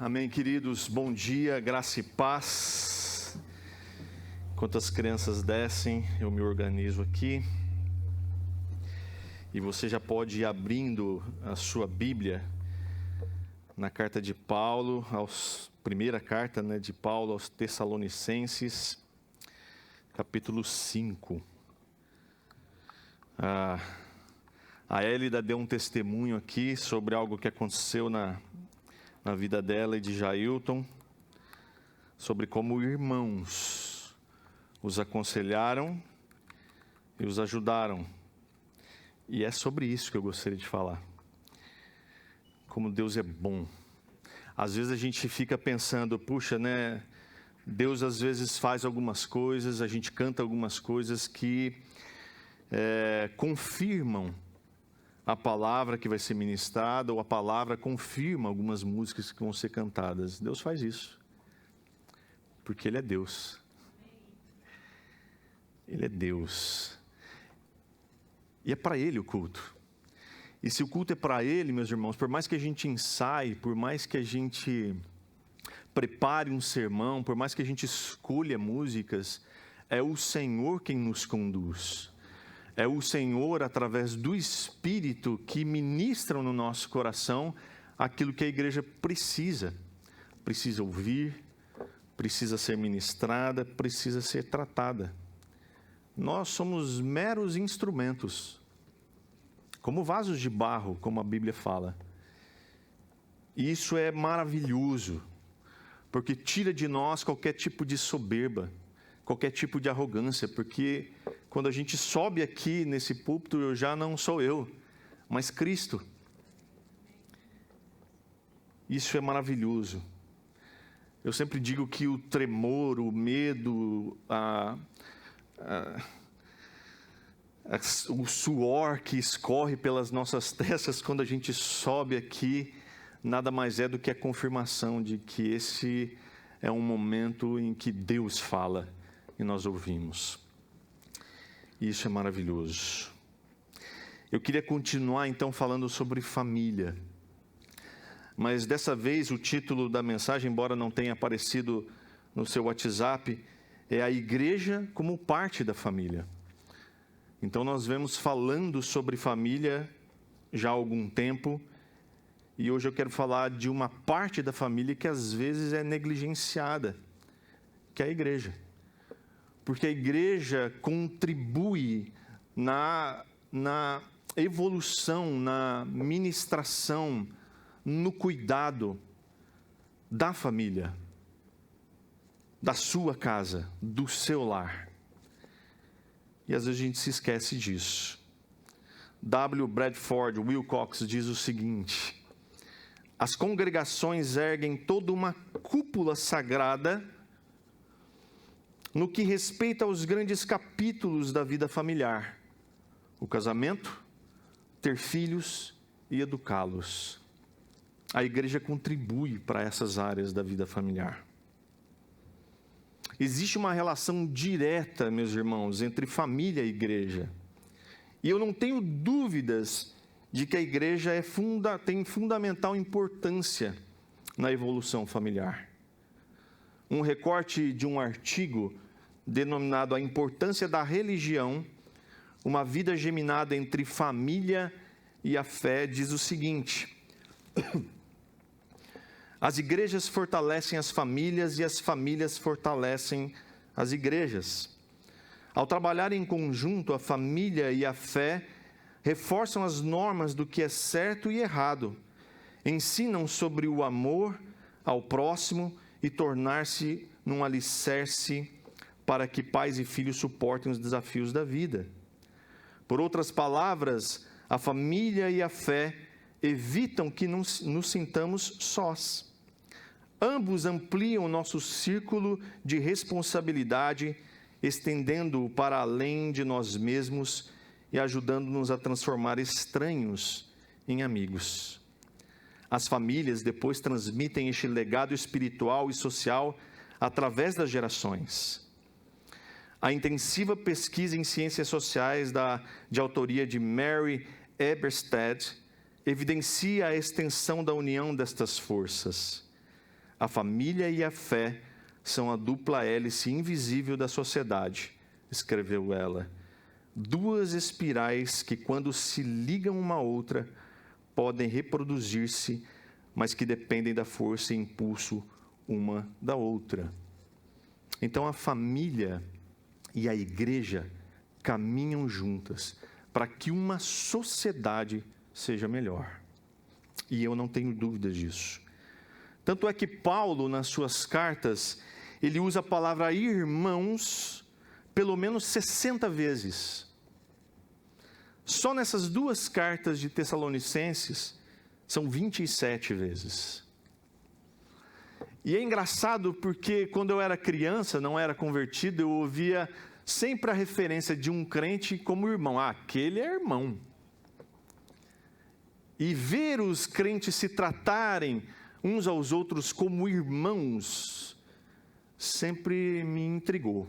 Amém, queridos. Bom dia, graça e paz. Enquanto as crianças descem, eu me organizo aqui. E você já pode ir abrindo a sua Bíblia na carta de Paulo, primeira carta, de Paulo aos Tessalonicenses, capítulo 5. A Hélida deu um testemunho aqui sobre algo que aconteceu na vida dela e de Jailton, sobre como irmãos os aconselharam e os ajudaram. E é sobre isso que eu gostaria de falar. Como Deus é bom. Às vezes a gente fica pensando, puxa, Deus às vezes faz algumas coisas, a gente canta algumas coisas que confirmam a palavra que vai ser ministrada, ou a palavra confirma algumas músicas que vão ser cantadas. Deus faz isso, porque Ele é Deus. Ele é Deus. E é para Ele o culto. E se o culto é para Ele, meus irmãos, por mais que a gente ensaie, por mais que a gente prepare um sermão, por mais que a gente escolha músicas, é o Senhor quem nos conduz. É o Senhor, através do Espírito, que ministra no nosso coração aquilo que a igreja precisa. Precisa ouvir, precisa ser ministrada, precisa ser tratada. Nós somos meros instrumentos, como vasos de barro, como a Bíblia fala. E isso é maravilhoso, porque tira de nós qualquer tipo de soberba, qualquer tipo de arrogância, porque quando a gente sobe aqui nesse púlpito, já não sou eu, mas Cristo. Isso é maravilhoso. Eu sempre digo que o tremor, o medo, o suor que escorre pelas nossas testas quando a gente sobe aqui, nada mais é do que a confirmação de que esse é um momento em que Deus fala e nós ouvimos. Isso é maravilhoso. Eu queria continuar então falando sobre família. Mas dessa vez o título da mensagem, embora não tenha aparecido no seu WhatsApp, é a igreja como parte da família. Então nós vemos falando sobre família já há algum tempo. E hoje eu quero falar de uma parte da família que às vezes é negligenciada, que é a igreja. Porque a igreja contribui na evolução, na ministração, no cuidado da família, da sua casa, do seu lar. E às vezes a gente se esquece disso. W. Bradford Wilcox diz o seguinte: as congregações erguem toda uma cúpula sagrada no que respeita aos grandes capítulos da vida familiar: o casamento, ter filhos e educá-los. A igreja contribui para essas áreas da vida familiar. Existe uma relação direta, meus irmãos, entre família e igreja. E eu não tenho dúvidas de que a igreja tem fundamental importância na evolução familiar. Um recorte de um artigo denominado A Importância da Religião, uma vida geminada entre família e a fé, diz o seguinte: as igrejas fortalecem as famílias e as famílias fortalecem as igrejas. Ao trabalhar em conjunto, a família e a fé reforçam as normas do que é certo e errado, ensinam sobre o amor ao próximo e tornar-se num alicerce para que pais e filhos suportem os desafios da vida. Por outras palavras, a família e a fé evitam que nos sintamos sós. Ambos ampliam o nosso círculo de responsabilidade, estendendo-o para além de nós mesmos e ajudando-nos a transformar estranhos em amigos. As famílias depois transmitem este legado espiritual e social através das gerações. A intensiva pesquisa em ciências sociais de autoria de Mary Eberstadt evidencia a extensão da união destas forças. A família e a fé são a dupla hélice invisível da sociedade, escreveu ela. Duas espirais que, quando se ligam uma à outra, podem reproduzir-se, mas que dependem da força e impulso uma da outra. Então, a família e a igreja caminham juntas para que uma sociedade seja melhor. E eu não tenho dúvidas disso. Tanto é que Paulo, nas suas cartas, ele usa a palavra irmãos pelo menos 60 vezes. Só nessas duas cartas de Tessalonicenses, são 27 vezes. E é engraçado porque quando eu era criança, não era convertido, eu ouvia sempre a referência de um crente como irmão. Ah, aquele é irmão. E ver os crentes se tratarem uns aos outros como irmãos sempre me intrigou.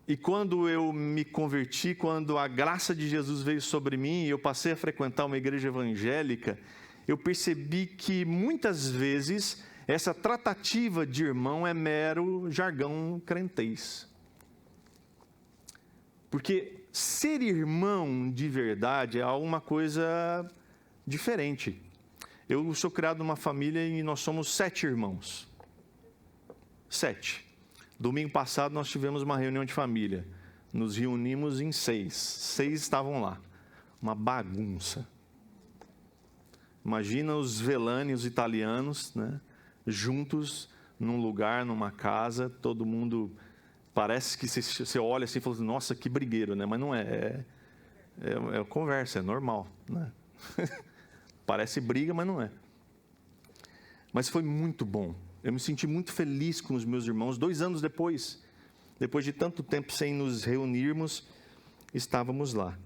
E quando eu me converti, quando a graça de Jesus veio sobre mim e eu passei a frequentar uma igreja evangélica, eu percebi que muitas vezes essa tratativa de irmão é mero jargão crentez. Porque ser irmão de verdade é alguma coisa diferente. Eu sou criado numa família e nós somos 7 irmãos. 7. Domingo passado nós tivemos uma reunião de família. Nos reunimos em 6. 6 estavam lá. Uma bagunça. Imagina os Velani, os italianos, né, juntos num lugar, numa casa, todo mundo... Parece que você olha assim e fala, nossa, que brigueiro, né? Mas não é. É conversa, é normal, né? Parece briga, mas não é. Mas foi muito bom. Eu me senti muito feliz com os meus irmãos. 2 anos depois de tanto tempo sem nos reunirmos, estávamos lá.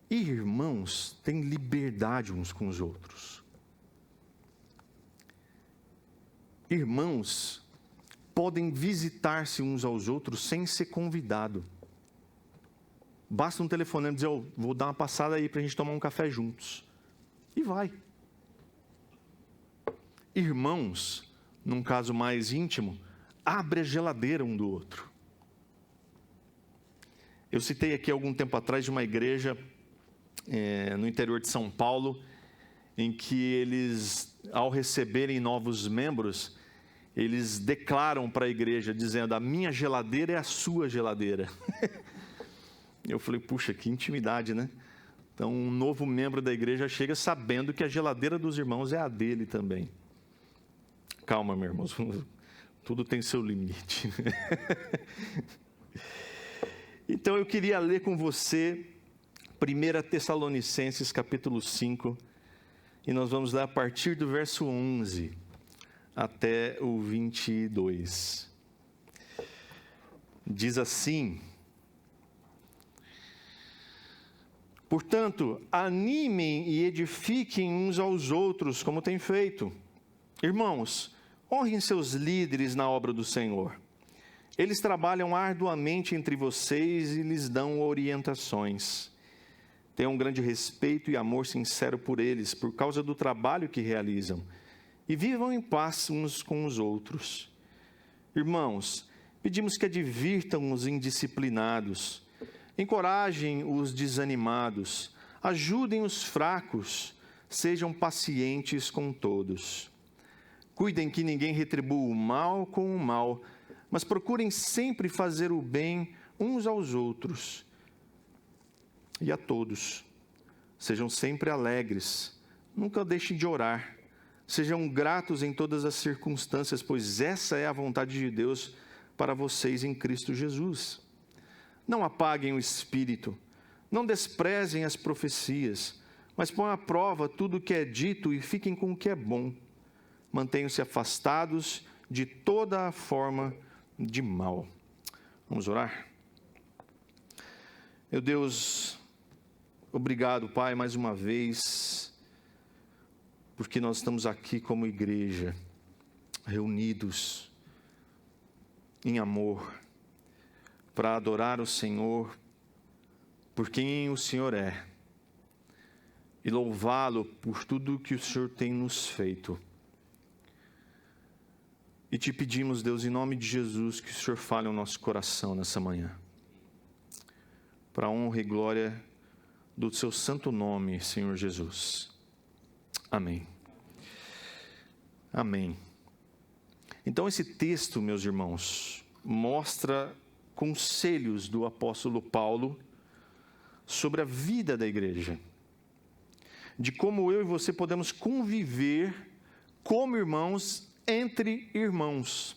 E irmãos têm liberdade uns com os outros. Irmãos podem visitar-se uns aos outros sem ser convidado. Basta um telefonema dizer, vou dar uma passada aí para a gente tomar um café juntos. E vai. Irmãos, num caso mais íntimo, abre a geladeira um do outro. Eu citei aqui algum tempo atrás de uma igreja no interior de São Paulo, em que eles, ao receberem novos membros, eles declaram para a igreja, dizendo, a minha geladeira é a sua geladeira. Eu falei, puxa, que intimidade, né? Então, um novo membro da igreja chega sabendo que a geladeira dos irmãos é a dele também. Calma, meus irmãos, tudo tem seu limite. Então, eu queria ler com você 1 Tessalonicenses, capítulo 5, e nós vamos ler a partir do verso 11 até o 22. Diz assim: portanto, animem e edifiquem uns aos outros, como têm feito. Irmãos, honrem seus líderes na obra do Senhor. Eles trabalham arduamente entre vocês e lhes dão orientações. Tenham um grande respeito e amor sincero por eles, por causa do trabalho que realizam. E vivam em paz uns com os outros. Irmãos, pedimos que advirtam os indisciplinados, encorajem os desanimados, ajudem os fracos, sejam pacientes com todos. Cuidem que ninguém retribua o mal com o mal, mas procurem sempre fazer o bem uns aos outros e a todos. Sejam sempre alegres, nunca deixem de orar. Sejam gratos em todas as circunstâncias, pois essa é a vontade de Deus para vocês em Cristo Jesus. Não apaguem o espírito, não desprezem as profecias, mas ponham à prova tudo o que é dito e fiquem com o que é bom. Mantenham-se afastados de toda a forma de mal. Vamos orar? Meu Deus, obrigado, Pai, mais uma vez, porque nós estamos aqui como igreja, reunidos em amor, para adorar o Senhor por quem o Senhor é e louvá-lo por tudo que o Senhor tem nos feito. E te pedimos, Deus, em nome de Jesus, que o Senhor fale ao nosso coração nessa manhã. Para a honra e glória do seu santo nome, Senhor Jesus. Amém. Amém. Então esse texto, meus irmãos, mostra conselhos do apóstolo Paulo sobre a vida da igreja. De como eu e você podemos conviver como irmãos, entre irmãos.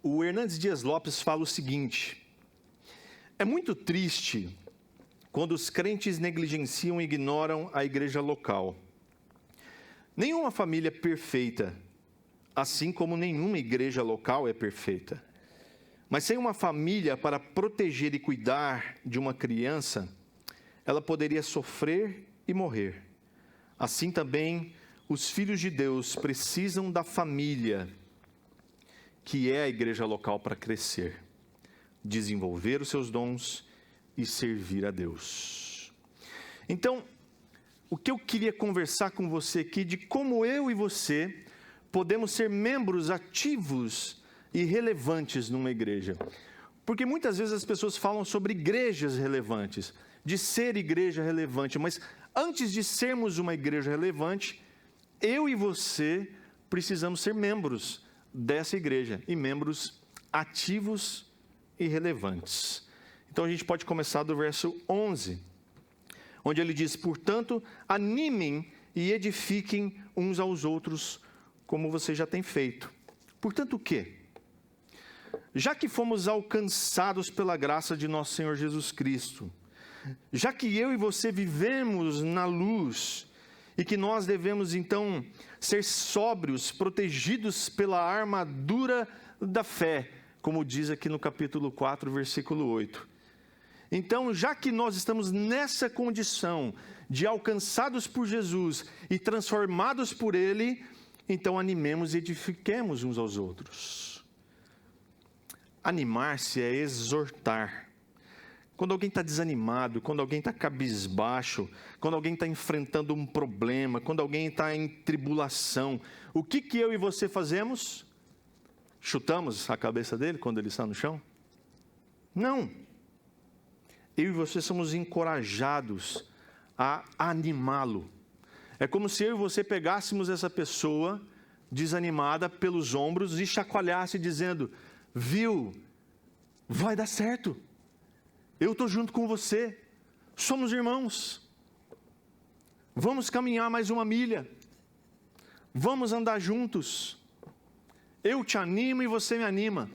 O Hernandes Dias Lopes fala o seguinte: é muito triste quando os crentes negligenciam e ignoram a igreja local. Nenhuma família é perfeita, assim como nenhuma igreja local é perfeita. Mas sem uma família para proteger e cuidar de uma criança, ela poderia sofrer e morrer. Assim também, os filhos de Deus precisam da família, que é a igreja local, para crescer, desenvolver os seus dons e servir a Deus. Então, o que eu queria conversar com você aqui, de como eu e você podemos ser membros ativos e relevantes numa igreja. Porque muitas vezes as pessoas falam sobre igrejas relevantes, de ser igreja relevante, mas antes de sermos uma igreja relevante, eu e você precisamos ser membros dessa igreja, e membros ativos e relevantes. Então a gente pode começar do verso 11, onde ele diz: portanto, animem e edifiquem uns aos outros, como você já tem feito. Portanto, o quê? Já que fomos alcançados pela graça de nosso Senhor Jesus Cristo, já que eu e você vivemos na luz, e que nós devemos então ser sóbrios, protegidos pela armadura da fé, como diz aqui no capítulo 4, versículo 8. Então, já que nós estamos nessa condição de alcançados por Jesus e transformados por Ele, então animemos e edifiquemos uns aos outros. Animar-se é exortar. Quando alguém está desanimado, quando alguém está cabisbaixo, quando alguém está enfrentando um problema, quando alguém está em tribulação, o que eu e você fazemos? Chutamos a cabeça dele quando ele está no chão? Não. Eu e você somos encorajados a animá-lo. É como se eu e você pegássemos essa pessoa desanimada pelos ombros e chacoalhasse dizendo: viu, vai dar certo. Eu estou junto com você, somos irmãos, vamos caminhar mais uma milha, vamos andar juntos, eu te animo e você me anima.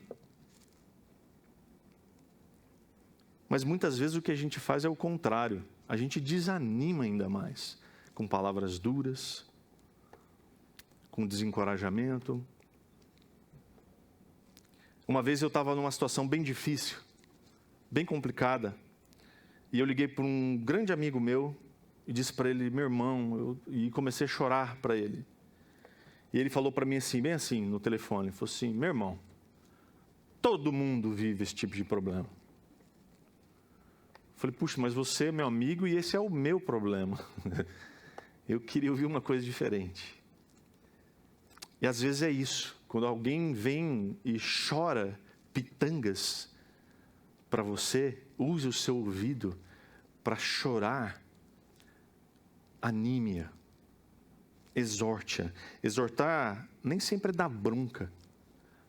Mas muitas vezes o que a gente faz é o contrário, a gente desanima ainda mais, com palavras duras, com desencorajamento. Uma vez eu estava numa situação bem difícil, bem complicada, e eu liguei para um grande amigo meu e disse para ele: meu irmão, e comecei a chorar para ele. E ele falou para mim assim, bem assim, no telefone, falou assim: meu irmão, todo mundo vive esse tipo de problema. Eu falei: puxa, mas você é meu amigo e esse é o meu problema. Eu queria ouvir uma coisa diferente. E às vezes é isso, quando alguém vem e chora pitangas para você, use o seu ouvido para chorar, anime-a, exorte-a. Exortar nem sempre é dar bronca,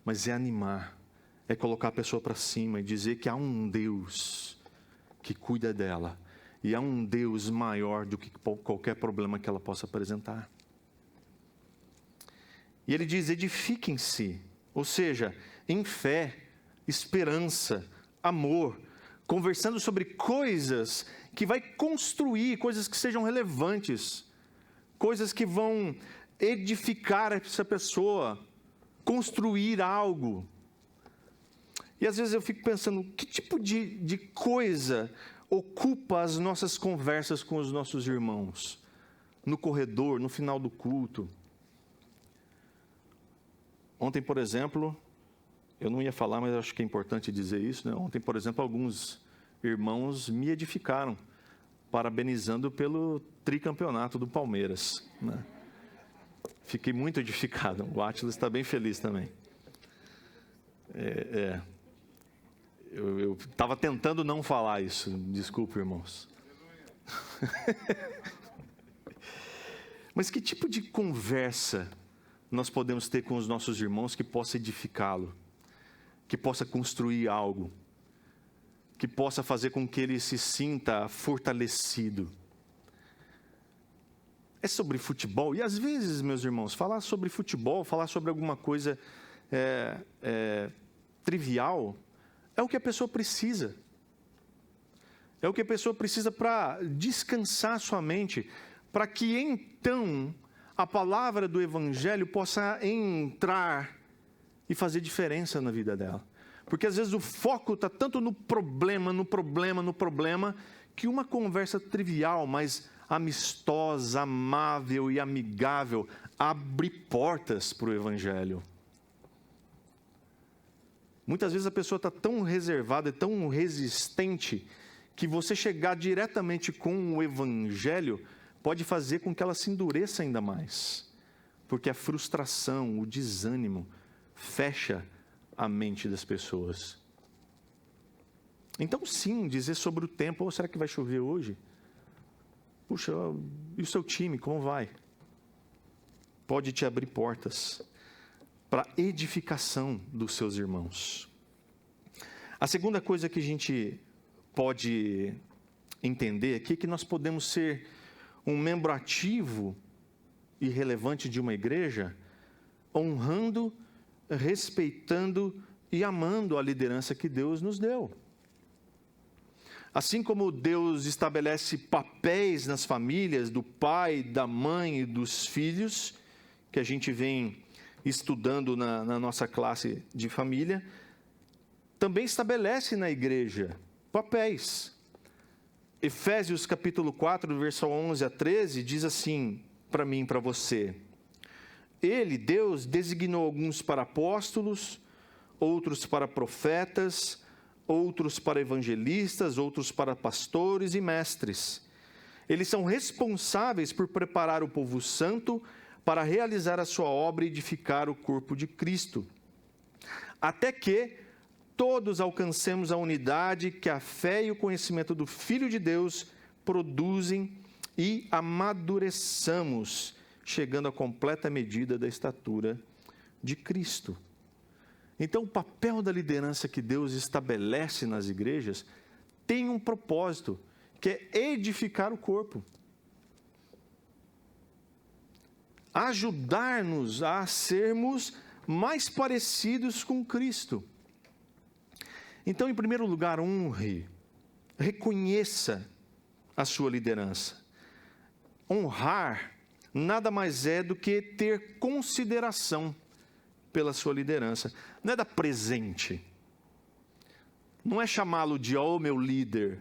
mas é animar, é colocar a pessoa para cima e dizer que há um Deus que cuida dela, e há um Deus maior do que qualquer problema que ela possa apresentar. E ele diz: edifiquem-se, ou seja, em fé, esperança, amor, conversando sobre coisas que vai construir, coisas que sejam relevantes, coisas que vão edificar essa pessoa, construir algo. E às vezes eu fico pensando, que tipo de coisa ocupa as nossas conversas com os nossos irmãos? No corredor, no final do culto. Ontem, por exemplo, eu não ia falar, mas acho que é importante dizer isso, né? Ontem, por exemplo, alguns irmãos me edificaram, parabenizando pelo tricampeonato do Palmeiras, né? Fiquei muito edificado. O Atlas está bem feliz também. Eu estava tentando não falar isso. Desculpe, irmãos. Mas que tipo de conversa nós podemos ter com os nossos irmãos que possa edificá-lo, que possa construir algo, que possa fazer com que ele se sinta fortalecido? É sobre futebol, e às vezes, meus irmãos, falar sobre futebol, falar sobre alguma coisa trivial, é o que a pessoa precisa. É o que a pessoa precisa para descansar sua mente, para que então a palavra do Evangelho possa entrar e fazer diferença na vida dela. Porque às vezes o foco está tanto no problema, que uma conversa trivial, mas amistosa, amável e amigável, abre portas para o Evangelho. Muitas vezes a pessoa está tão reservada, tão resistente, que você chegar diretamente com o Evangelho pode fazer com que ela se endureça ainda mais. Porque a frustração, o desânimo, fecha a mente das pessoas. Então sim, dizer sobre o tempo, ou será que vai chover hoje? Puxa, e o seu time, como vai? Pode te abrir portas para edificação dos seus irmãos. A segunda coisa que a gente pode entender aqui é que nós podemos ser um membro ativo e relevante de uma igreja, honrando, respeitando e amando a liderança que Deus nos deu. Assim como Deus estabelece papéis nas famílias, do pai, da mãe e dos filhos, que a gente vem estudando na nossa classe de família, também estabelece na igreja papéis. Efésios capítulo 4, verso 11 a 13, diz assim para mim e para você: Ele, Deus, designou alguns para apóstolos, outros para profetas, outros para evangelistas, outros para pastores e mestres. Eles são responsáveis por preparar o povo santo para realizar a sua obra e edificar o corpo de Cristo, até que todos alcancemos a unidade que a fé e o conhecimento do Filho de Deus produzem e amadureçamos, chegando à completa medida da estatura de Cristo. Então, o papel da liderança que Deus estabelece nas igrejas tem um propósito, que é edificar o corpo. Ajudar-nos a sermos mais parecidos com Cristo. Então, em primeiro lugar, honre, reconheça a sua liderança. Honrar nada mais é do que ter consideração pela sua liderança. Não é dar presente. Não é chamá-lo de "ó, meu líder".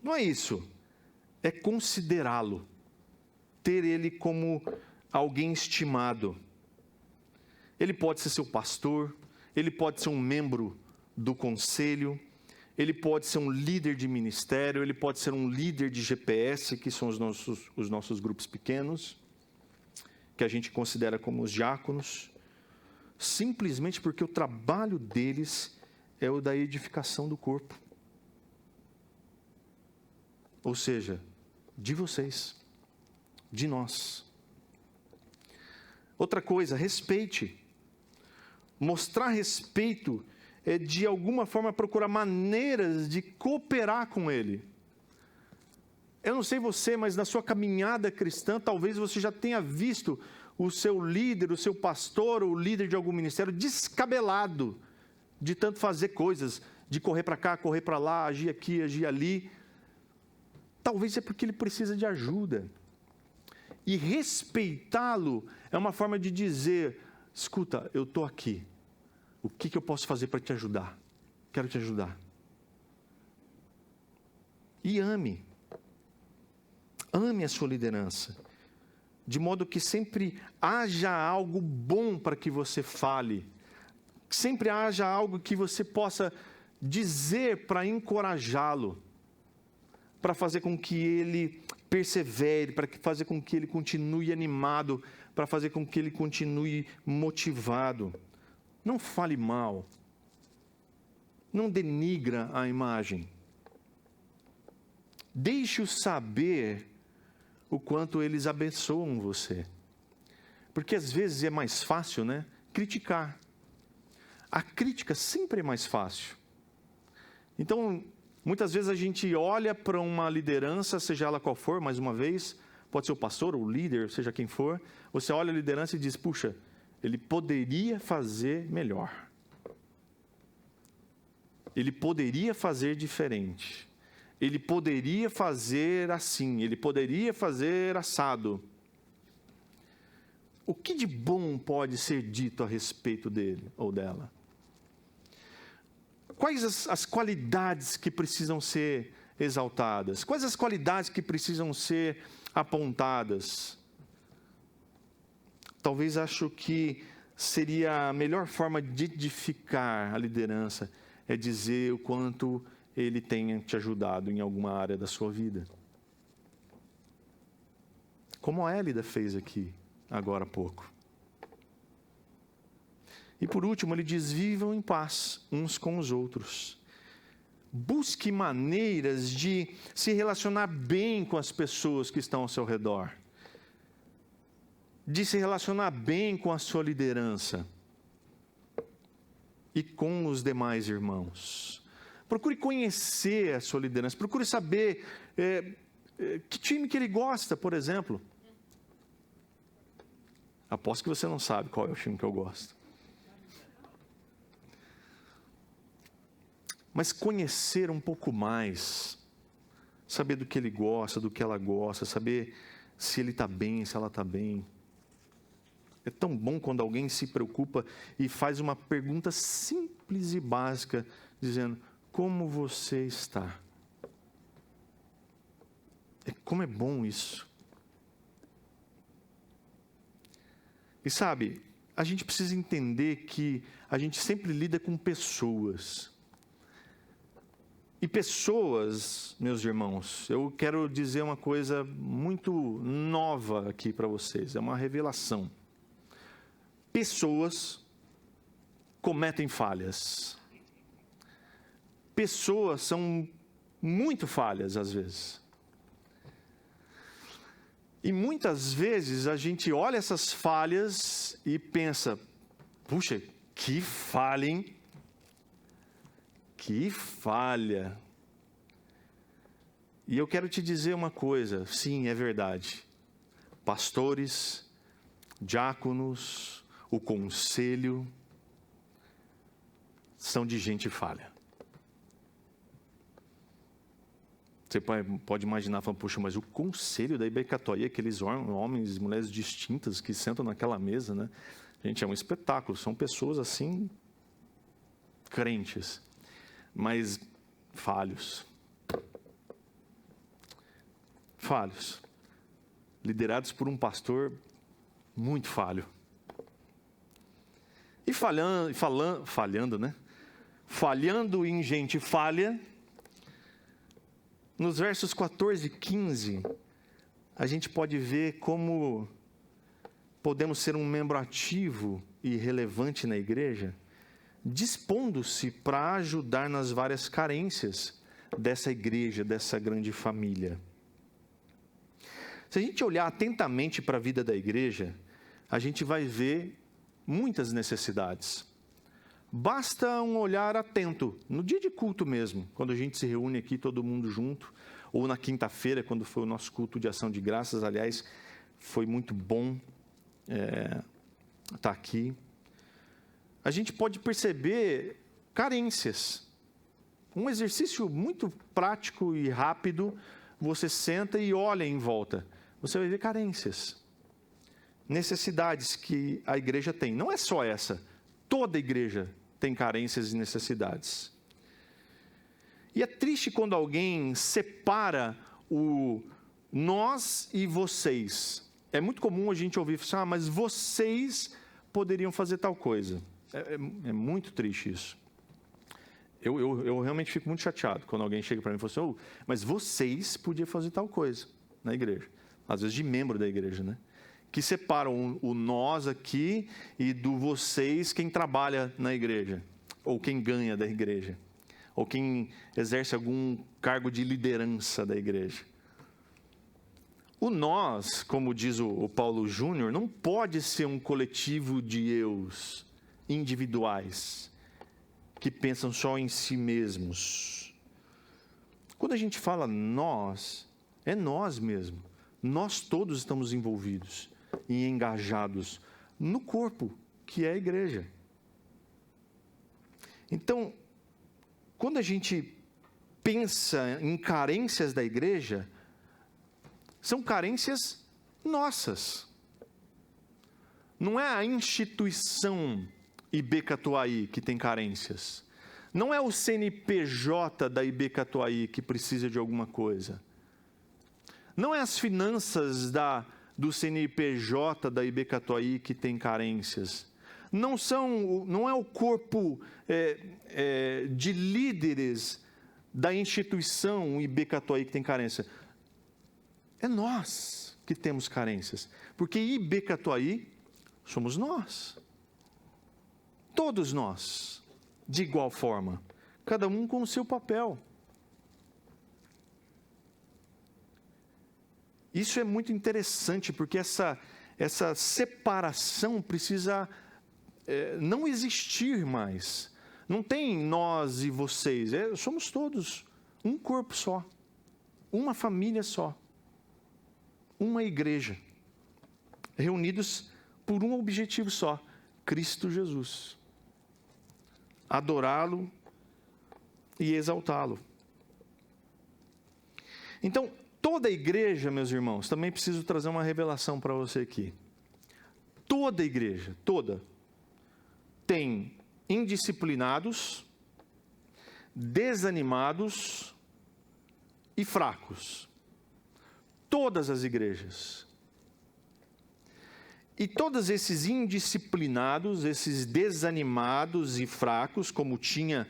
Não é isso. É considerá-lo. Ter ele como alguém estimado. Ele pode ser seu pastor, ele pode ser um membro do conselho, ele pode ser um líder de ministério, ele pode ser um líder de GPS, que são os nossos grupos pequenos, que a gente considera como os diáconos, simplesmente porque o trabalho deles é o da edificação do corpo. Ou seja, de vocês, de nós. Outra coisa, respeite. Mostrar respeito é, de alguma forma, procurar maneiras de cooperar com ele. Eu não sei você, mas na sua caminhada cristã, talvez você já tenha visto o seu líder, o seu pastor, o líder de algum ministério descabelado de tanto fazer coisas, de correr para cá, correr para lá, agir aqui, agir ali. Talvez é porque ele precisa de ajuda. E respeitá-lo é uma forma de dizer: escuta, eu estou aqui. O que eu posso fazer para te ajudar? Quero te ajudar. E ame. Ame a sua liderança. De modo que sempre haja algo bom para que você fale. Sempre haja algo que você possa dizer para encorajá-lo. Para fazer com que ele persevere, para fazer com que ele continue animado, para fazer com que ele continue motivado. Não fale mal. Não denigra a imagem. Deixe-os saber o quanto eles abençoam você. Porque às vezes é mais fácil, né? Criticar. A crítica sempre é mais fácil. Então, muitas vezes a gente olha para uma liderança, seja ela qual for, mais uma vez, pode ser o pastor ou o líder, seja quem for, você olha a liderança e diz, puxa, ele poderia fazer melhor. Ele poderia fazer diferente. Ele poderia fazer assim, ele poderia fazer assado. O que de bom pode ser dito a respeito dele ou dela? Quais as qualidades que precisam ser exaltadas? Quais as qualidades que precisam ser apontadas? Talvez acho que seria a melhor forma de edificar a liderança é dizer o quanto ele tenha te ajudado em alguma área da sua vida. Como a Hélida fez aqui, agora há pouco. E por último, ele diz, vivam em paz uns com os outros. Busque maneiras de se relacionar bem com as pessoas que estão ao seu redor. De se relacionar bem com a sua liderança. E com os demais irmãos. Procure conhecer a sua liderança. Procure saber que time que ele gosta, por exemplo. Aposto que você não sabe qual é o time que eu gosto. Mas conhecer um pouco mais, saber do que ele gosta, do que ela gosta, saber se ele está bem, se ela está bem. É tão bom quando alguém se preocupa e faz uma pergunta simples e básica, dizendo, como você está? Como é bom isso. E sabe, a gente precisa entender que a gente sempre lida com pessoas. E pessoas, meus irmãos, eu quero dizer uma coisa muito nova aqui para vocês, é uma revelação. Pessoas cometem falhas. Pessoas são muito falhas às vezes. E muitas vezes a gente olha essas falhas e pensa, puxa, que falha, hein? Que falha. E eu quero te dizer uma coisa, sim, é verdade. Pastores, diáconos, o conselho, são de gente falha. Você pode imaginar, falando, puxa, mas o conselho da IBCATOI, aqueles homens e mulheres distintas que sentam naquela mesa, né? Gente, é um espetáculo, são pessoas assim, crentes, mas falhos. Falhos. Liderados por um pastor muito falho. E falhando, né? Falhando em gente falha. Nos versos 14 e 15, a gente pode ver como podemos ser um membro ativo e relevante na igreja, dispondo-se para ajudar nas várias carências dessa igreja, dessa grande família. Se a gente olhar atentamente para a vida da igreja, a gente vai ver muitas necessidades. Basta um olhar atento, no dia de culto mesmo, quando a gente se reúne aqui todo mundo junto, ou na quinta-feira, quando foi o nosso culto de ação de graças, aliás, foi muito bom estar aqui. A gente pode perceber carências. Um exercício muito prático e rápido, você senta e olha em volta, você vai ver carências, necessidades que a igreja tem. Não é só essa. Toda igreja tem carências e necessidades. E é triste quando alguém separa o nós e vocês. É muito comum a gente ouvir, mas vocês poderiam fazer tal coisa. É muito triste isso. Eu realmente fico muito chateado quando alguém chega para mim e fala assim, mas vocês podiam fazer tal coisa. na igreja. Às vezes de membro da igreja, né? Que separam o nós aqui e do vocês, quem trabalha na igreja, ou quem ganha da igreja, ou quem exerce algum cargo de liderança da igreja. O nós, como diz o Paulo Júnior, não pode ser um coletivo de eus individuais que pensam só em si mesmos. Quando a gente fala nós, é nós mesmo. Nós todos estamos envolvidos e engajados no corpo, que é a igreja. Então, quando a gente pensa em carências da igreja, são carências nossas. Não é a instituição IB Catuaí que tem carências. Não é o CNPJ da IB Catuaí que precisa de alguma coisa. Não é as finanças do CNPJ da IB Catuaí que tem carências. Não é o corpo de líderes da instituição IB Catuaí que tem carência. É nós que temos carências. Porque IB Catuaí somos nós. Todos nós, de igual forma. Cada um com o seu papel. Isso é muito interessante, porque essa separação precisa não existir mais. Não tem nós e vocês, somos todos um corpo só, uma família só, uma igreja, reunidos por um objetivo só, Cristo Jesus. Adorá-lo e exaltá-lo. Então, toda a igreja, meus irmãos, também preciso trazer uma revelação para você aqui. Toda a igreja, toda, tem indisciplinados, desanimados e fracos. Todas as igrejas. E todos esses indisciplinados, esses desanimados e fracos, como tinha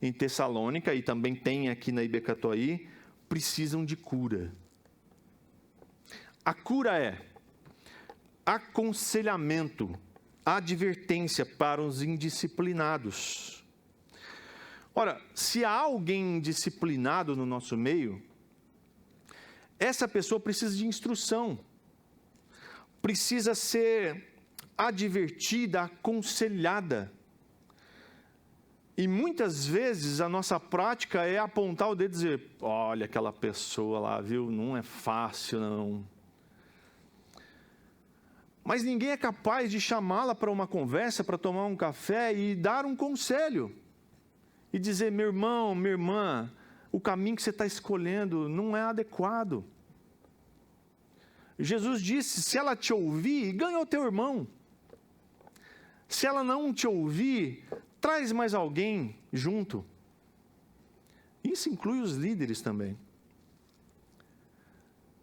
em Tessalônica e também tem aqui na IB Catuaí, precisam de cura. A cura é aconselhamento, advertência para os indisciplinados. Ora, se há alguém indisciplinado no nosso meio, essa pessoa precisa de instrução, precisa ser advertida, aconselhada. E muitas vezes a nossa prática é apontar o dedo e dizer, olha aquela pessoa lá, viu, não é fácil não. Mas ninguém é capaz de chamá-la para uma conversa, para tomar um café e dar um conselho. E dizer, meu irmão, minha irmã, o caminho que você está escolhendo não é adequado. Jesus disse, se ela te ouvir, ganha o teu irmão. Se ela não te ouvir, traz mais alguém junto. Isso inclui os líderes também.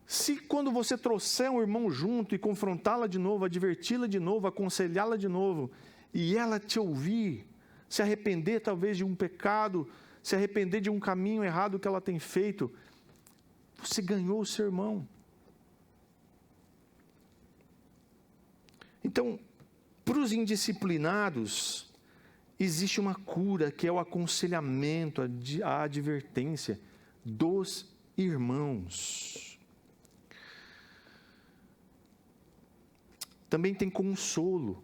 Se quando você trouxer um irmão junto e confrontá-la de novo, adverti-la de novo, aconselhá-la de novo, e ela te ouvir, se arrepender talvez de um pecado, se arrepender de um caminho errado que ela tem feito, você ganhou o seu irmão. Então, para os indisciplinados, existe uma cura que é o aconselhamento, a advertência dos irmãos. Também tem consolo,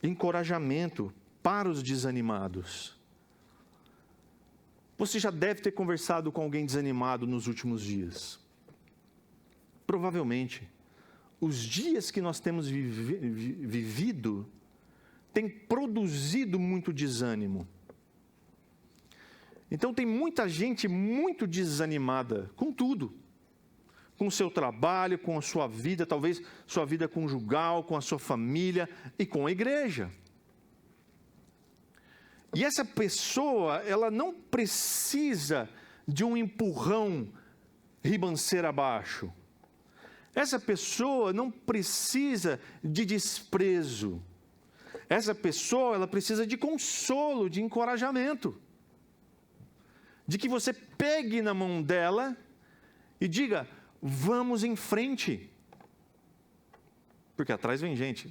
encorajamento para os desanimados. Você já deve ter conversado com alguém desanimado nos últimos dias. Provavelmente. Os dias que nós temos vivido têm produzido muito desânimo. Então tem muita gente muito desanimada com tudo. Com o seu trabalho, com a sua vida, talvez sua vida conjugal, com a sua família e com a igreja. E essa pessoa, ela não precisa de um empurrão ribanceira abaixo. Essa pessoa não precisa de desprezo. Essa pessoa, ela precisa de consolo, de encorajamento. De que você pegue na mão dela e diga, vamos em frente. Porque atrás vem gente.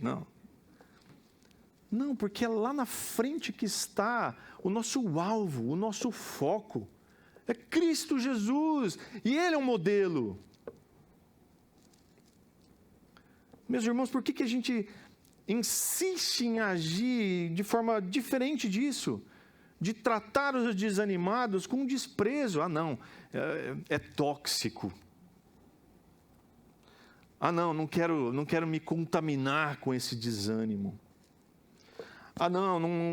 Não, porque é lá na frente que está o nosso alvo, o nosso foco. É Cristo Jesus, e Ele é um modelo. Meus irmãos, por que a gente insiste em agir de forma diferente disso? De tratar os desanimados com desprezo. Não tóxico. Não quero me contaminar com esse desânimo.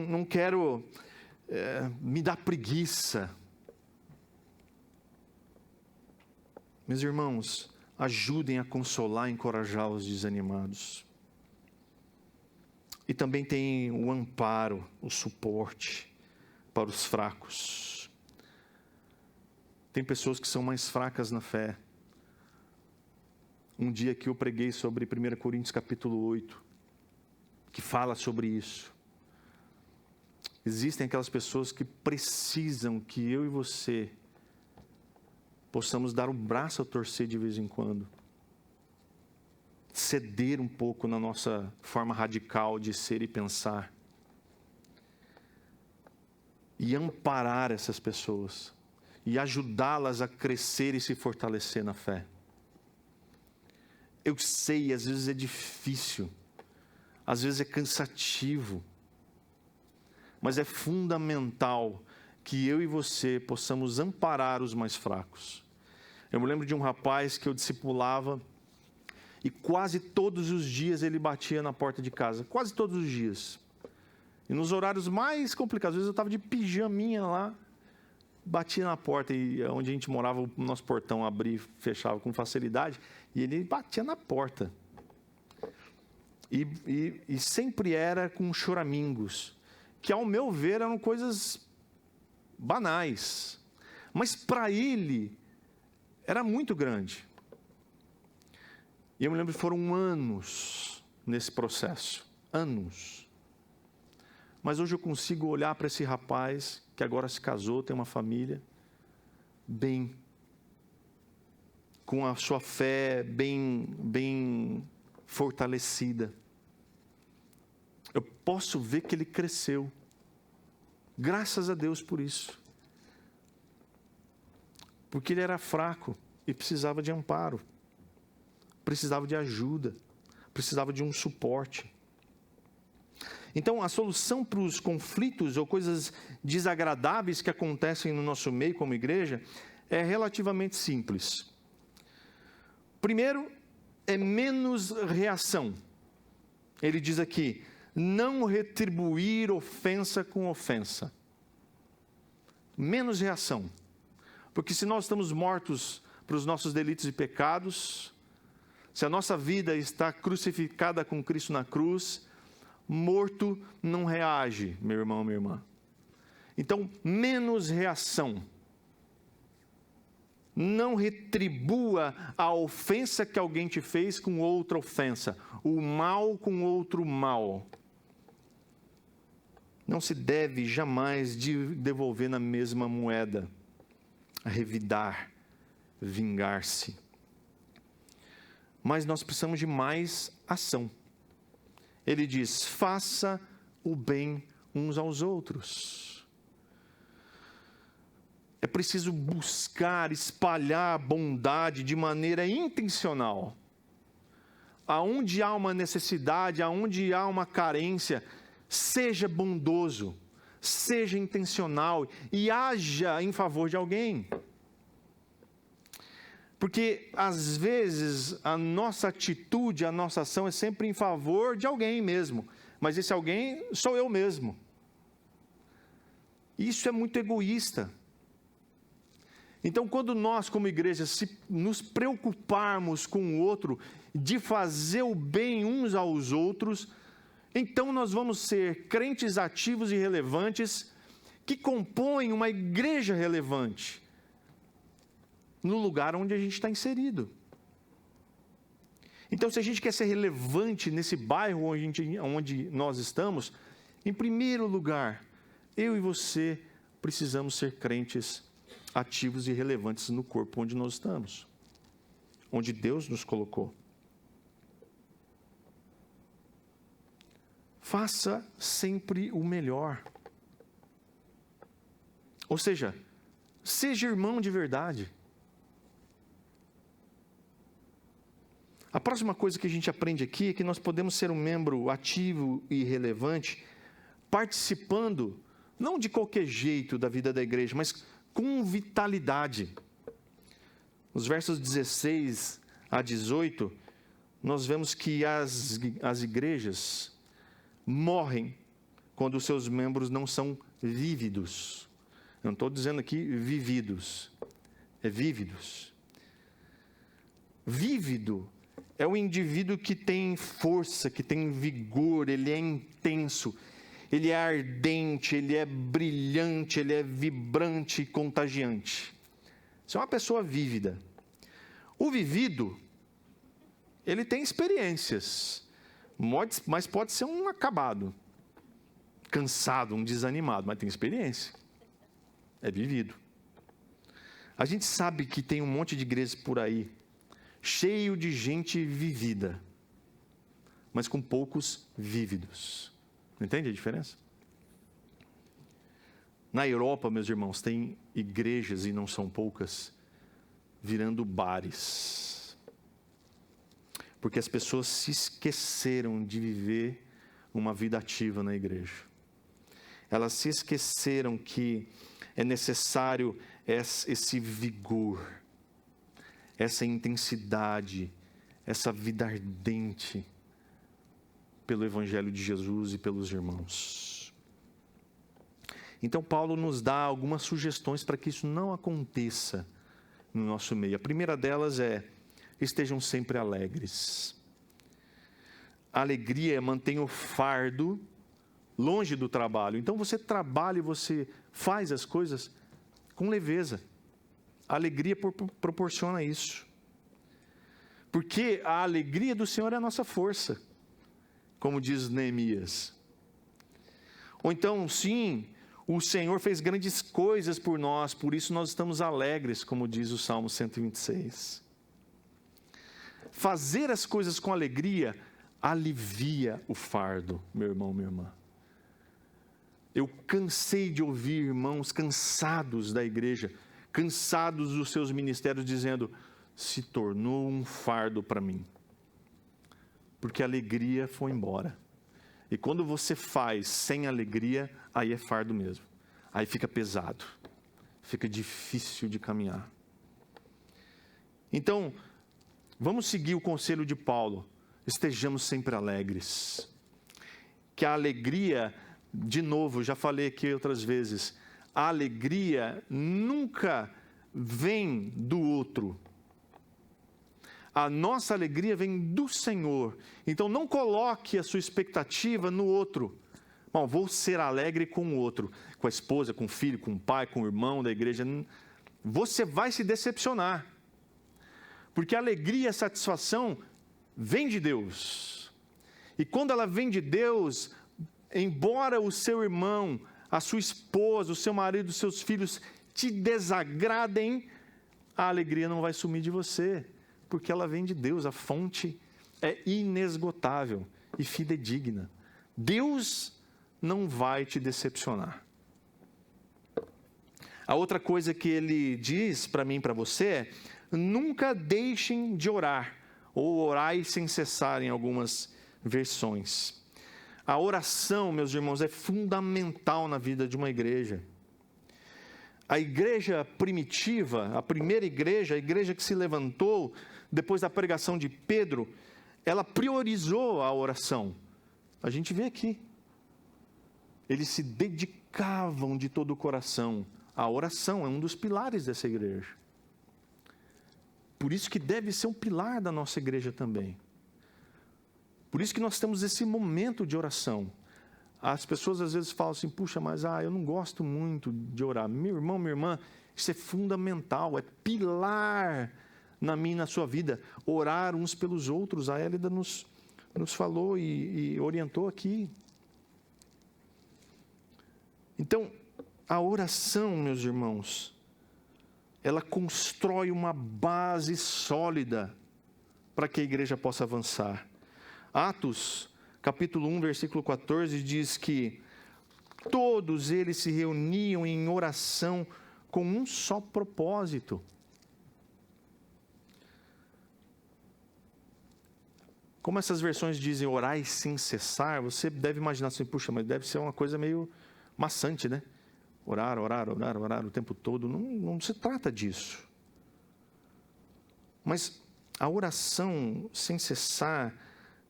Não quero me dar preguiça. Meus irmãos, ajudem a consolar e encorajar os desanimados. E também tem o amparo, o suporte para os fracos. Tem pessoas que são mais fracas na fé. Um dia que eu preguei sobre 1 Coríntios capítulo 8, que fala sobre isso. Existem aquelas pessoas que precisam que eu e você possamos dar o braço a torcer de vez em quando. Ceder um pouco na nossa forma radical de ser e pensar. E amparar essas pessoas. E ajudá-las a crescer e se fortalecer na fé. Eu sei, às vezes é difícil. Às vezes é cansativo. Mas é fundamental que eu e você possamos amparar os mais fracos. Eu me lembro de um rapaz que eu discipulava e quase todos os dias ele batia na porta de casa, quase todos os dias. E nos horários mais complicados, às vezes eu estava de pijaminha lá, batia na porta e onde a gente morava, o nosso portão abria e fechava com facilidade, e ele batia na porta. E sempre era com choramingos, que ao meu ver eram coisas banais, mas para ele era muito grande. E eu me lembro que foram anos nesse processo, anos. Mas hoje eu consigo olhar para esse rapaz que agora se casou, tem uma família, bem, com a sua fé bem fortalecida. Eu posso ver que ele cresceu. Graças a Deus por isso. Porque ele era fraco e precisava de amparo. Precisava de ajuda. Precisava de um suporte. Então, a solução para os conflitos ou coisas desagradáveis que acontecem no nosso meio como igreja é relativamente simples. Primeiro, é menos reação. Ele diz aqui, não retribuir ofensa com ofensa. Menos reação. Porque se nós estamos mortos para os nossos delitos e pecados, se a nossa vida está crucificada com Cristo na cruz, morto não reage, meu irmão, minha irmã. Então, menos reação. Não retribua a ofensa que alguém te fez com outra ofensa. O mal com outro mal. Não se deve jamais devolver na mesma moeda. Revidar, vingar-se. Mas nós precisamos de mais ação. Ele diz, faça o bem uns aos outros. É preciso buscar, espalhar a bondade de maneira intencional. Aonde há uma necessidade, aonde há uma carência, seja bondoso, seja intencional e haja em favor de alguém. Porque, às vezes, a nossa atitude, a nossa ação é sempre em favor de alguém mesmo. Mas esse alguém sou eu mesmo. Isso é muito egoísta. Então, quando nós, como igreja, nos preocuparmos com o outro, de fazer o bem uns aos outros, então nós vamos ser crentes ativos e relevantes que compõem uma igreja relevante no lugar onde a gente está inserido. Então, se a gente quer ser relevante nesse bairro onde nós estamos, em primeiro lugar, eu e você precisamos ser crentes ativos e relevantes no corpo onde nós estamos. onde Deus nos colocou. Faça sempre o melhor. Ou seja, seja irmão de verdade. A próxima coisa que a gente aprende aqui é que nós podemos ser um membro ativo e relevante, participando, não de qualquer jeito da vida da igreja, mas com vitalidade. Nos versos 16 a 18, nós vemos que as igrejas morrem quando os seus membros não são vívidos. Eu não estou dizendo aqui vividos, é vívidos. Vívido é o indivíduo que tem força, que tem vigor, ele é intenso, ele é ardente, ele é brilhante, ele é vibrante e contagiante. Isso é uma pessoa vívida. O vivido, ele tem experiências, mas pode ser um acabado, cansado, um desanimado, mas tem experiência. É vivido. A gente sabe que tem um monte de igrejas por aí, cheio de gente vivida, mas com poucos vívidos. Entende a diferença? Na Europa, meus irmãos, tem igrejas, e não são poucas, virando bares. Porque as pessoas se esqueceram de viver uma vida ativa na igreja. Elas se esqueceram que é necessário esse vigor, essa intensidade, essa vida ardente pelo Evangelho de Jesus e pelos irmãos. Então, Paulo nos dá algumas sugestões para que isso não aconteça no nosso meio. A primeira delas é: estejam sempre alegres. A alegria mantém o fardo longe do trabalho. Então, você trabalha e você faz as coisas com leveza. A alegria proporciona isso. Porque a alegria do Senhor é a nossa força, como diz Neemias. Ou então, sim, o Senhor fez grandes coisas por nós, por isso nós estamos alegres, como diz o Salmo 126. Fazer as coisas com alegria alivia o fardo, meu irmão, minha irmã. Eu cansei de ouvir irmãos cansados da igreja, cansados dos seus ministérios, dizendo: se tornou um fardo para mim, porque a alegria foi embora. E quando você faz sem alegria, aí é fardo mesmo, aí fica pesado, fica difícil de caminhar. Então, vamos seguir o conselho de Paulo: estejamos sempre alegres. Que a alegria, de novo, já falei aqui outras vezes, a alegria nunca vem do outro. A nossa alegria vem do Senhor. Então não coloque a sua expectativa no outro. Bom, vou ser alegre com o outro, com a esposa, com o filho, com o pai, com o irmão da igreja. Você vai se decepcionar. Porque a alegria e a satisfação vem de Deus. E quando ela vem de Deus, embora o seu irmão, a sua esposa, o seu marido, os seus filhos te desagradem, a alegria não vai sumir de você, porque ela vem de Deus. A fonte é inesgotável e fidedigna. Deus não vai te decepcionar. A outra coisa que ele diz para mim e para você é: nunca deixem de orar, ou orai sem cessar em algumas versões. A oração, meus irmãos, é fundamental na vida de uma igreja. A igreja primitiva, a primeira igreja, a igreja que se levantou depois da pregação de Pedro, ela priorizou a oração. A gente vê aqui. Eles se dedicavam de todo o coração. A oração é um dos pilares dessa igreja. Por isso que deve ser um pilar da nossa igreja também. Por isso que nós temos esse momento de oração. As pessoas às vezes falam assim: puxa, mas eu não gosto muito de orar. Meu irmão, minha irmã, isso é fundamental, é pilar na minha e na sua vida. Orar uns pelos outros. A Hélida nos falou e orientou aqui. Então, a oração, meus irmãos, ela constrói uma base sólida para que a igreja possa avançar. Atos, capítulo 1, versículo 14, diz que todos eles se reuniam em oração com um só propósito. Como essas versões dizem orai sem cessar, você deve imaginar assim, puxa, mas deve ser uma coisa meio maçante, né? Orar o tempo todo. Não se trata disso. Mas a oração sem cessar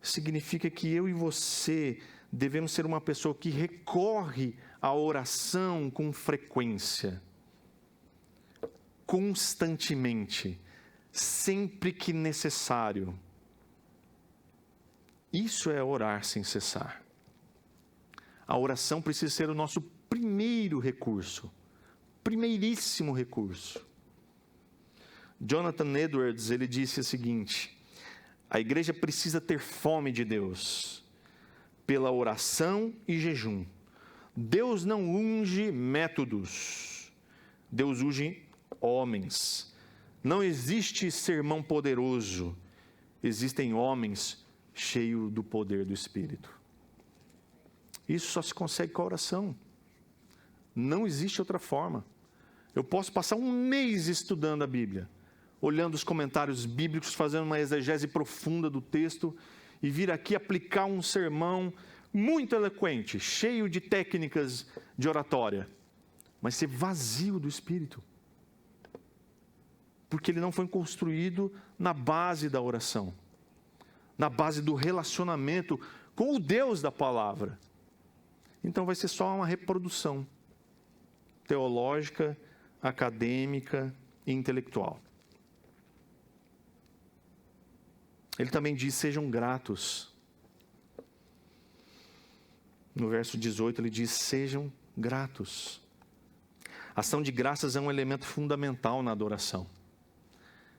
significa que eu e você devemos ser uma pessoa que recorre à oração com frequência, constantemente, sempre que necessário. Isso é orar sem cessar. A oração precisa ser o nosso primeiro recurso, primeiríssimo recurso. Jonathan Edwards, ele disse o seguinte: a igreja precisa ter fome de Deus, pela oração e jejum. Deus não unge métodos, Deus unge homens. Não existe sermão poderoso, existem homens cheios do poder do Espírito. Isso só se consegue com a oração. Não existe outra forma. Eu posso passar um mês estudando a Bíblia, olhando os comentários bíblicos, fazendo uma exegese profunda do texto e vir aqui aplicar um sermão muito eloquente, cheio de técnicas de oratória, mas ser vazio do Espírito. Porque ele não foi construído na base da oração, na base do relacionamento com o Deus da palavra. Então vai ser só uma reprodução teológica, acadêmica e intelectual. Ele também diz, sejam gratos. No verso 18 ele diz, sejam gratos. Ação de graças é um elemento fundamental na adoração.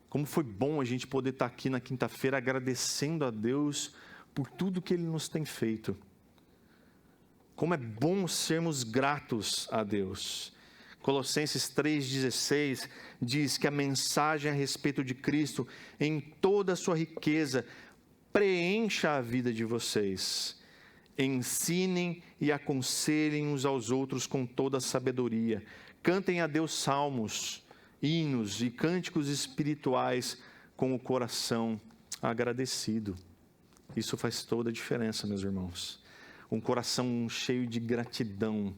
Como foi bom a gente poder estar aqui na quinta-feira agradecendo a Deus por tudo que Ele nos tem feito. Como é bom sermos gratos a Deus. Colossenses 3,16 diz que a mensagem a respeito de Cristo, em toda a sua riqueza, preencha a vida de vocês. Ensinem e aconselhem uns aos outros com toda a sabedoria. Cantem a Deus salmos, hinos e cânticos espirituais com o coração agradecido. Isso faz toda a diferença, meus irmãos. Um coração cheio de gratidão,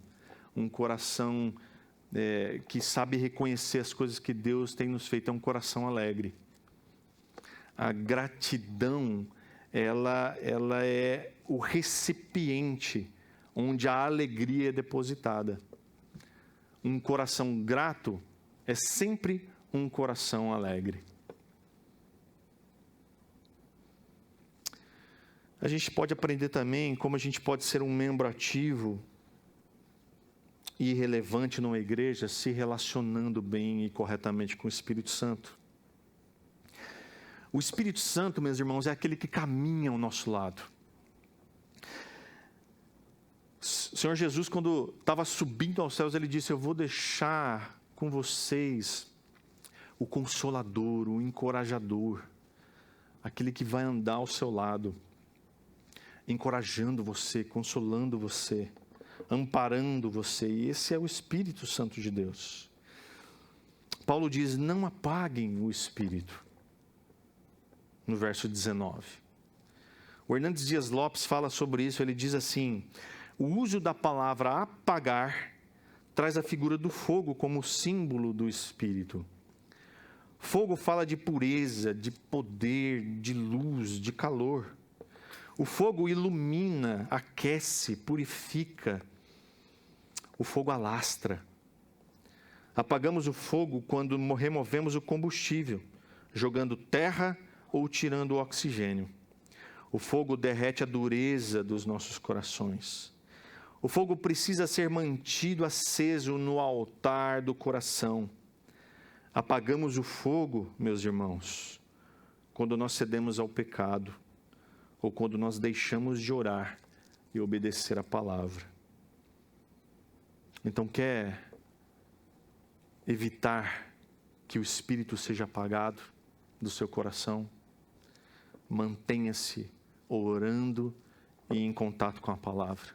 um coração que sabe reconhecer as coisas que Deus tem nos feito, é um coração alegre. A gratidão, ela é o recipiente onde a alegria é depositada. Um coração grato é sempre um coração alegre. A gente pode aprender também como a gente pode ser um membro ativo e relevante numa igreja, se relacionando bem e corretamente com o Espírito Santo. O Espírito Santo, meus irmãos, é aquele que caminha ao nosso lado. O Senhor Jesus, quando estava subindo aos céus, Ele disse, eu vou deixar com vocês o Consolador, o Encorajador, aquele que vai andar ao seu lado, encorajando você, consolando você, amparando você, e esse é o Espírito Santo de Deus. Paulo diz, não apaguem o Espírito, no verso 19. O Hernandes Dias Lopes fala sobre isso, ele diz assim, o uso da palavra apagar traz a figura do fogo como símbolo do Espírito. Fogo fala de pureza, de poder, de luz, de calor. O fogo ilumina, aquece, purifica. O fogo alastra. Apagamos o fogo quando removemos o combustível, jogando terra ou tirando o oxigênio. O fogo derrete a dureza dos nossos corações. O fogo precisa ser mantido aceso no altar do coração. Apagamos o fogo, meus irmãos, quando nós cedemos ao pecado, ou quando nós deixamos de orar e obedecer a palavra. Então, quer evitar que o Espírito seja apagado do seu coração? mantenha-se orando e em contato com a palavra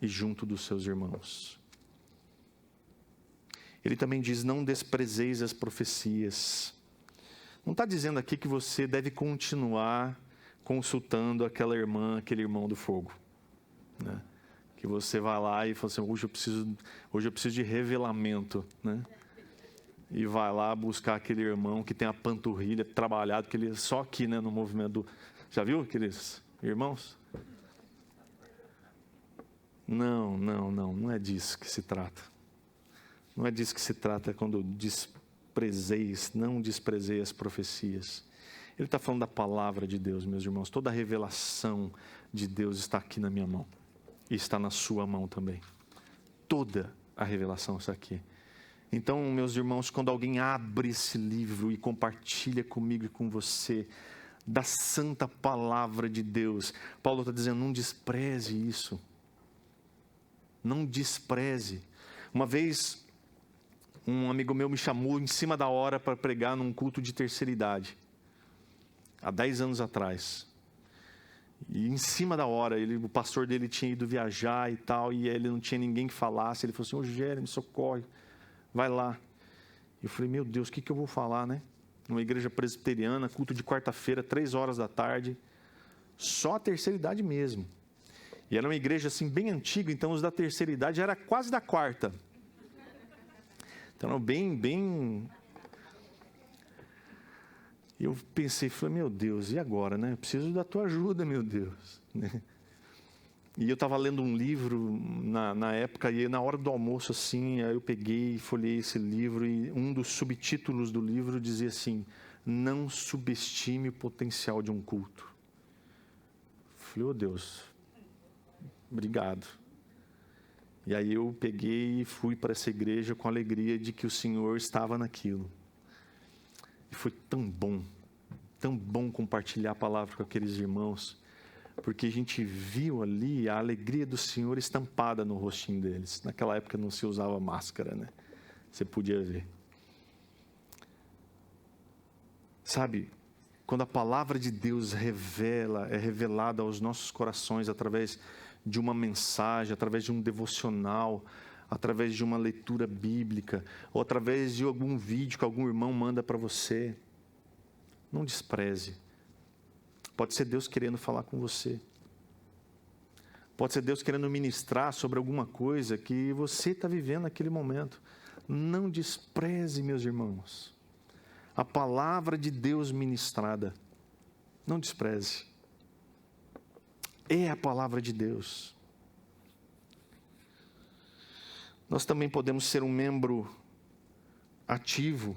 e junto dos seus irmãos. Ele também diz: não desprezeis as profecias. Não está dizendo aqui que você deve continuar consultando aquela irmã, aquele irmão do fogo, né? Que você vai lá e fala assim: hoje eu preciso de revelamento, né? E vai lá buscar aquele irmão que tem a panturrilha trabalhado, que ele só aqui, né, no movimento do... Já viu aqueles irmãos? Não é disso que se trata. Não é disso que se trata quando não desprezei as profecias. Ele está falando da palavra de Deus, meus irmãos. Toda a revelação de Deus está aqui na minha mão. E está na sua mão também. Toda a revelação está aqui. Então, meus irmãos, quando alguém abre esse livro e compartilha comigo e com você da santa palavra de Deus, Paulo está dizendo: não despreze isso. Não despreze. Uma vez, um amigo meu me chamou em cima da hora para pregar num culto de terceira idade. Há 10 anos atrás. E em cima da hora, o pastor dele tinha ido viajar e tal, e ele não tinha ninguém que falasse. Ele falou assim: ô Rogério, me socorre, vai lá. Eu falei: meu Deus, o que eu vou falar, né? Numa igreja presbiteriana, culto de quarta-feira, 3 horas da tarde, só a terceira idade mesmo. E era uma igreja assim bem antiga, então os da terceira idade era quase da quarta. Então, bem... Eu pensei, falei: meu Deus, e agora, né? Eu preciso da tua ajuda, meu Deus. E eu estava lendo um livro na época, e na hora do almoço, assim, aí eu peguei e folhei esse livro, e um dos subtítulos do livro dizia assim: não subestime o potencial de um culto. Falei: oh Deus, obrigado. E aí eu peguei e fui para essa igreja com a alegria de que o Senhor estava naquilo. E foi tão bom compartilhar a palavra com aqueles irmãos, porque a gente viu ali a alegria do Senhor estampada no rostinho deles. Naquela época não se usava máscara, né? Você podia ver. Sabe, quando a palavra de Deus é revelada aos nossos corações através de uma mensagem, através de um devocional, através de uma leitura bíblica, ou através de algum vídeo que algum irmão manda para você, não despreze. Pode ser Deus querendo falar com você. Pode ser Deus querendo ministrar sobre alguma coisa que você está vivendo naquele momento. Não despreze, meus irmãos, a palavra de Deus ministrada. Não despreze. É a palavra de Deus. Nós também podemos ser um membro ativo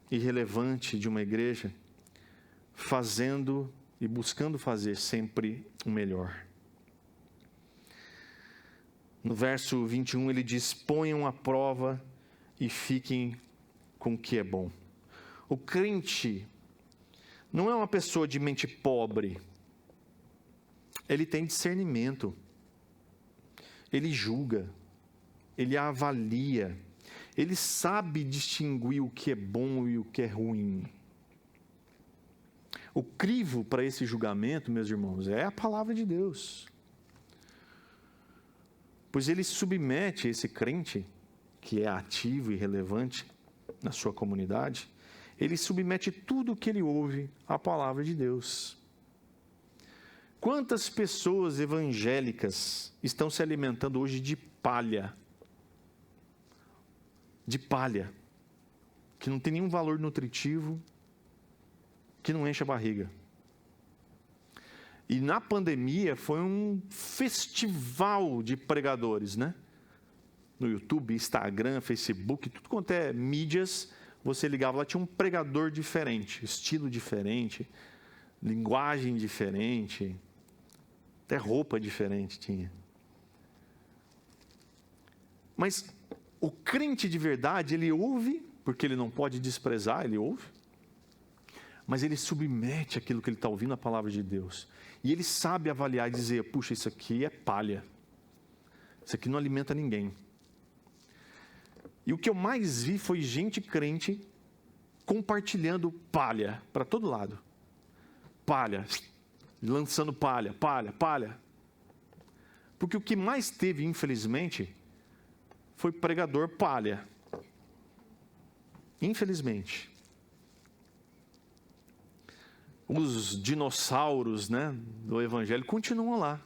e relevante de uma igreja, fazendo e buscando fazer sempre o melhor. No verso 21 ele diz: ponham à prova e fiquem com o que é bom. O crente não é uma pessoa de mente pobre. Ele tem discernimento. Ele julga. Ele avalia. Ele sabe distinguir o que é bom e o que é ruim. O crivo para esse julgamento, meus irmãos, é a palavra de Deus. Pois ele submete esse crente, que é ativo e relevante na sua comunidade, ele submete tudo o que ele ouve à palavra de Deus. Quantas pessoas evangélicas estão se alimentando hoje de palha? De palha, que não tem nenhum valor nutritivo, que não enche a barriga. E na pandemia foi um festival de pregadores, né? No YouTube, Instagram, Facebook, tudo quanto é mídias, você ligava lá, tinha um pregador diferente, estilo diferente, linguagem diferente, até roupa diferente tinha. Mas o crente de verdade, ele ouve, porque ele não pode desprezar, ele ouve, mas ele submete aquilo que ele está ouvindo à palavra de Deus. E ele sabe avaliar e dizer: puxa, isso aqui é palha. Isso aqui não alimenta ninguém. E o que eu mais vi foi gente crente compartilhando palha para todo lado. palha, lançando palha, palha, palha. Porque o que mais teve, infelizmente, foi pregador palha. Infelizmente. Os dinossauros, né, do Evangelho continuam lá.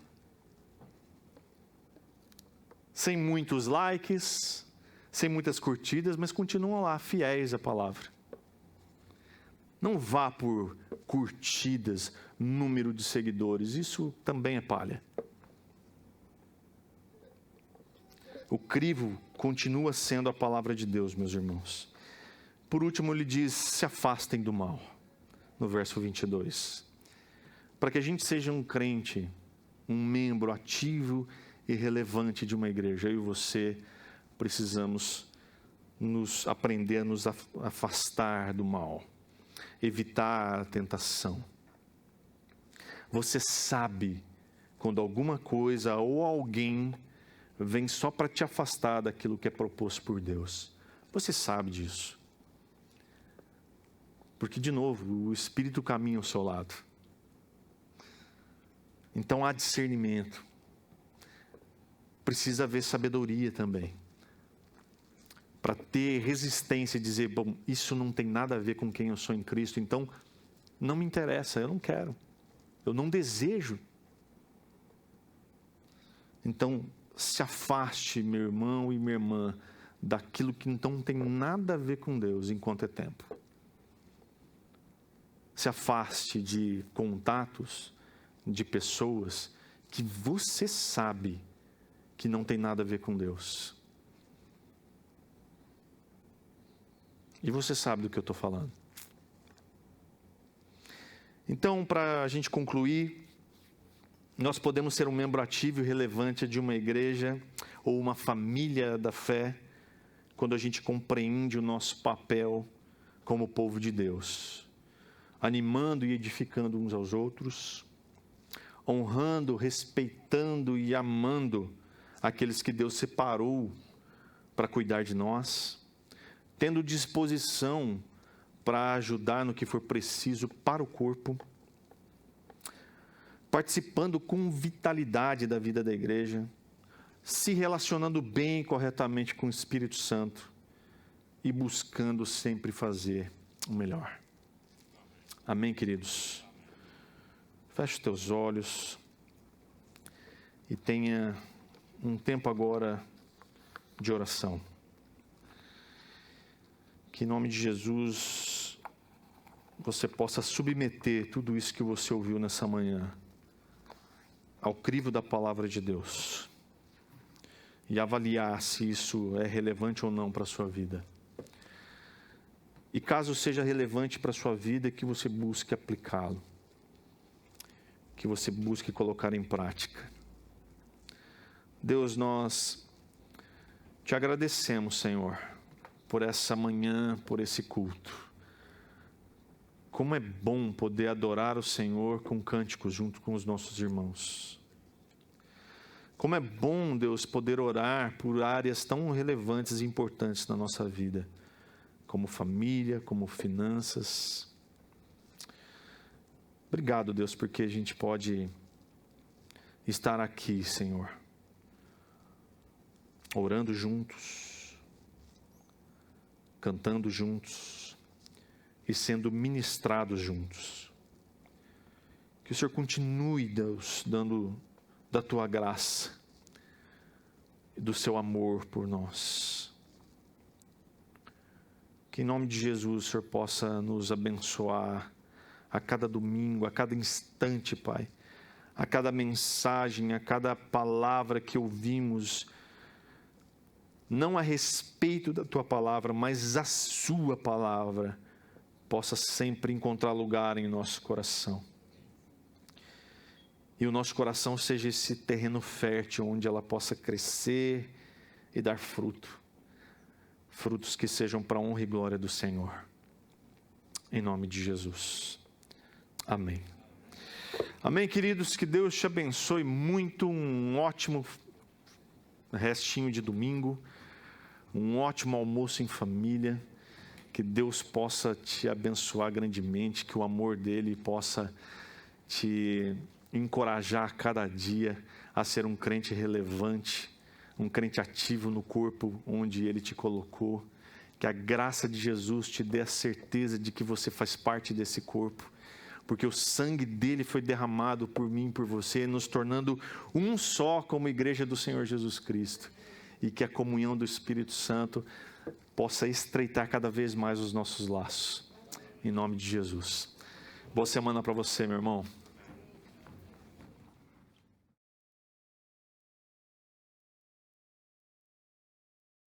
Sem muitos likes, sem muitas curtidas, mas continuam lá, fiéis à palavra. Não vá por curtidas, número de seguidores, isso também é palha. O crivo continua sendo a palavra de Deus, meus irmãos. Por último, ele diz, se afastem do mal, no verso 22. Para que a gente seja um crente, um membro ativo e relevante de uma igreja, eu e você precisamos aprender a nos afastar do mal, evitar a tentação. Você sabe quando alguma coisa ou alguém vem só para te afastar daquilo que é proposto por Deus. Você sabe disso. Porque, de novo, o Espírito caminha ao seu lado. Então há discernimento. Precisa haver sabedoria também. Para ter resistência e dizer, bom, isso não tem nada a ver com quem eu sou em Cristo, então não me interessa, eu não quero. Eu não desejo. Então, se afaste, meu irmão e minha irmã, daquilo que então não tem nada a ver com Deus enquanto é tempo. Se afaste de contatos, de pessoas que você sabe que não tem nada a ver com Deus. E você sabe do que eu estou falando. Então, para a gente concluir, nós podemos ser um membro ativo e relevante de uma igreja ou uma família da fé quando a gente compreende o nosso papel como povo de Deus, animando e edificando uns aos outros, honrando, respeitando e amando aqueles que Deus separou para cuidar de nós, tendo disposição para ajudar no que for preciso para o corpo, participando com vitalidade da vida da igreja, se relacionando bem e corretamente com o Espírito Santo e buscando sempre fazer o melhor. Amém, queridos? Feche os teus olhos e tenha um tempo agora de oração. Que em nome de Jesus você possa submeter tudo isso que você ouviu nessa manhã ao crivo da palavra de Deus e avaliar se isso é relevante ou não para a sua vida. E caso seja relevante para a sua vida, que você busque aplicá-lo, que você busque colocar em prática. Deus, nós te agradecemos, Senhor, por essa manhã, por esse culto. Como é bom poder adorar o Senhor com cânticos junto com os nossos irmãos. Como é bom, Deus, poder orar por áreas tão relevantes e importantes na nossa vida, como família, como finanças. Obrigado, Deus, porque a gente pode estar aqui, Senhor, orando juntos, cantando juntos e sendo ministrados juntos. Que o Senhor continue, Deus, dando da tua graça e do seu amor por nós. Que em nome de Jesus o Senhor possa nos abençoar a cada domingo, a cada instante, Pai, a cada mensagem, a cada palavra que ouvimos, não a respeito da tua palavra, mas a sua palavra, possa sempre encontrar lugar em nosso coração. E o nosso coração seja esse terreno fértil, onde ela possa crescer e dar fruto. Frutos que sejam para a honra e glória do Senhor. Em nome de Jesus. Amém. Amém, queridos, que Deus te abençoe muito, um ótimo restinho de domingo, um ótimo almoço em família, que Deus possa te abençoar grandemente, que o amor dele possa te encorajar a cada dia a ser um crente relevante, um crente ativo no corpo onde Ele te colocou. Que a graça de Jesus te dê a certeza de que você faz parte desse corpo, porque o sangue dele foi derramado por mim e por você, nos tornando um só como igreja do Senhor Jesus Cristo. E que a comunhão do Espírito Santo possa estreitar cada vez mais os nossos laços. Em nome de Jesus. Boa semana para você, meu irmão.